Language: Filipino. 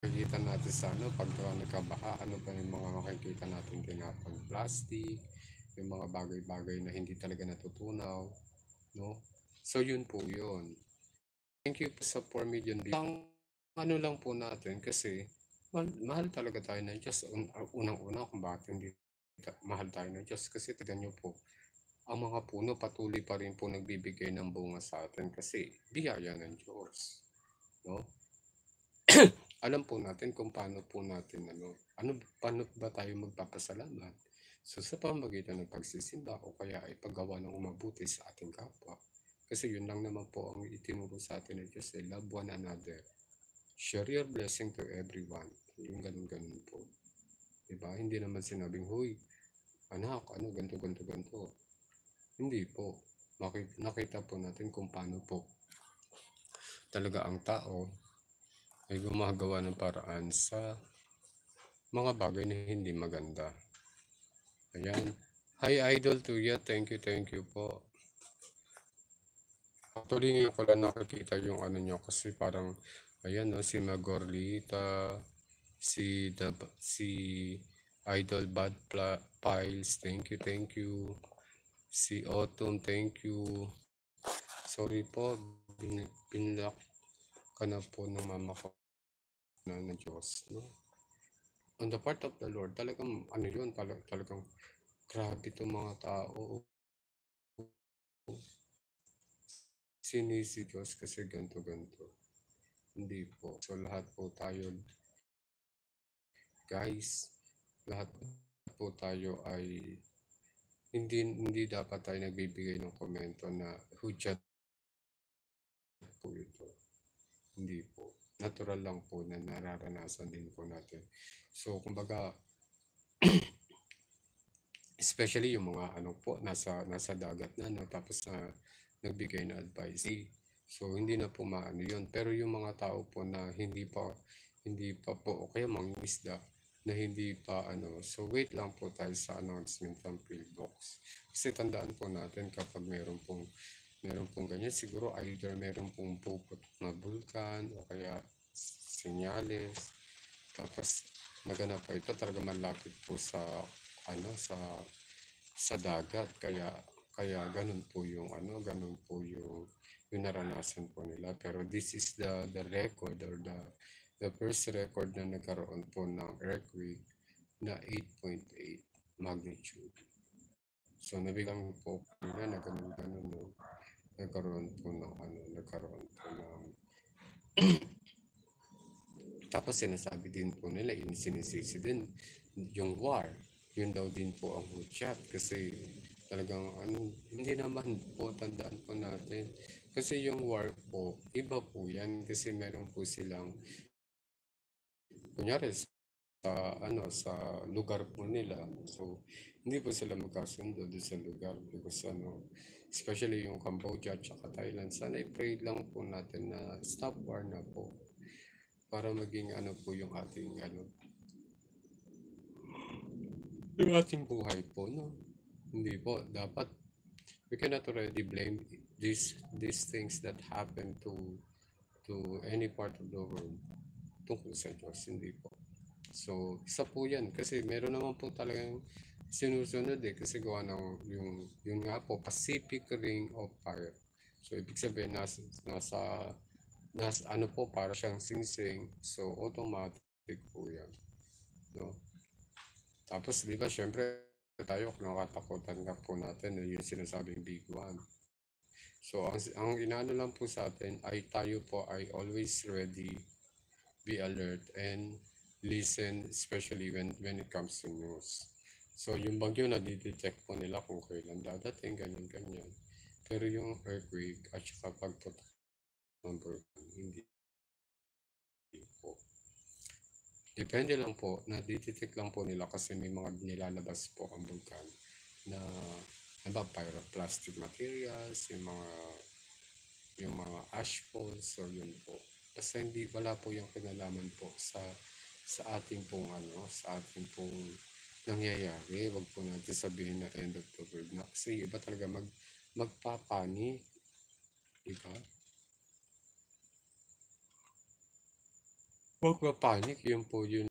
Makikita natin sa ano, pag nagkabaha, ano pa yung mga makikita natin tinapag plastic, yung mga bagay-bagay na hindi talaga natutunaw, no? So yun po yun. Thank you po sa 4 million views. Ang ano lang po natin kasi mahal talaga tayo ng Diyos. Unang-una kung bakit hindi mahal tayo ng Diyos kasi tignan nyo po, ang mga puno patuloy pa rin po nagbibigay ng bunga sa atin kasi biyaya ng Diyos, no? Alam po natin kung paano po natin paano ba tayo magpapasalamat. So sa pamamagitan ng pagsisimba o kaya ay paggawa ng umabuti sa ating kapwa. Kasi yun lang naman po ang itinuro sa atin ng Diyos, love one another. Share your blessing to everyone. Yung ganun-ganun po. Diba? Hindi naman sinabing, huy, anak, ano, ganto, ganto, ganto. Hindi po. Nakita po natin kung paano po talaga ang tao ay gumagawa ng paraan sa mga bagay na hindi maganda. Ayan. Hi Idol Tuya, thank you po. Actually ngayon ko lang nakikita yung ano nyo kasi parang ayan no, si Magorlita, si Idol Piles, thank you. Si Autumn, thank you. Sorry po, binlock ka na po ng mama ko na ng Diyos, no? On the part of the Lord, talagang ano yun, talagang grabe itong mga tao. Sinisi Diyos kasi ganto-ganto. Hindi po. So lahat po tayo, guys, lahat po tayo ay hindi dapat tayo nagbibigay ng komento na hudyat po ito. Hindi po. Natural lang po na nararanasan din po natin. So kumbaga, especially yung mga ano po nasa dagat na no, tapos nagbigay na advice. So hindi na po maano yun. Pero yung mga tao po na hindi pa po o kaya mangingisda na hindi pa ano. So wait lang po tayo sa announcement ng field box. Kasi tandaan po natin kapag meron pong ganyan, siguro either meron pong puputok na bulkan o kaya senyales. Tapos naganap pa ito talaga malapit po sa ano sa dagat, kaya ganun po yung naranasan po nila. Pero this is the record or the first record na nagkaroon po ng earthquake na 8.8 magnitude. So nabiglang po nila na ganun no, nagkaroon po ng tapos sinasabi din po nila, sinisisi din yung war. Yun daw din po ang hudyat kasi talagang hindi naman po tandaan po natin. Kasi yung war po, iba po yan kasi meron po silang, kunyari sa lugar po nila. So, hindi po sila magkasundo doon sa lugar because especially yung Cambodia at Thailand, sana i-pray lang po natin na stop war na po para maging po yung ating buhay po, no? Hindi po, dapat we cannot already blame these things that happen to any part of the world tungkol sa Diyos, hindi po. So, isa po yan kasi meron naman po talagang sinusunod kasi gawa ng yung nga po Pacific Ring of Fire. So, ibig sabihin nasa ano po para siyang singsing. So, automatic po yan. No? Tapos, di ba, syempre, tayo, nakatakutan ka po natin na yung sinasabing big one. So, ang inaano lang po sa atin ay tayo po ay always ready, be alert, and listen, especially when it comes to news. So, yung bagyo na detect po nila kung kailan dadating, ganyan-ganyan. Pero yung earthquake at saka pagputok ng volcano, hindi po. Depende lang po, na-detect lang po nila kasi may mga nilalabas po ang vulkan na pyroclastic materials, yung mga ash falls, so yun po. Basta wala po yung kinalaman po sa ating pong nangyayari. Wag po natin sabihin na end of the world na kasi iba talaga magpapani, di ba? Huwag ma-panic, yun po yun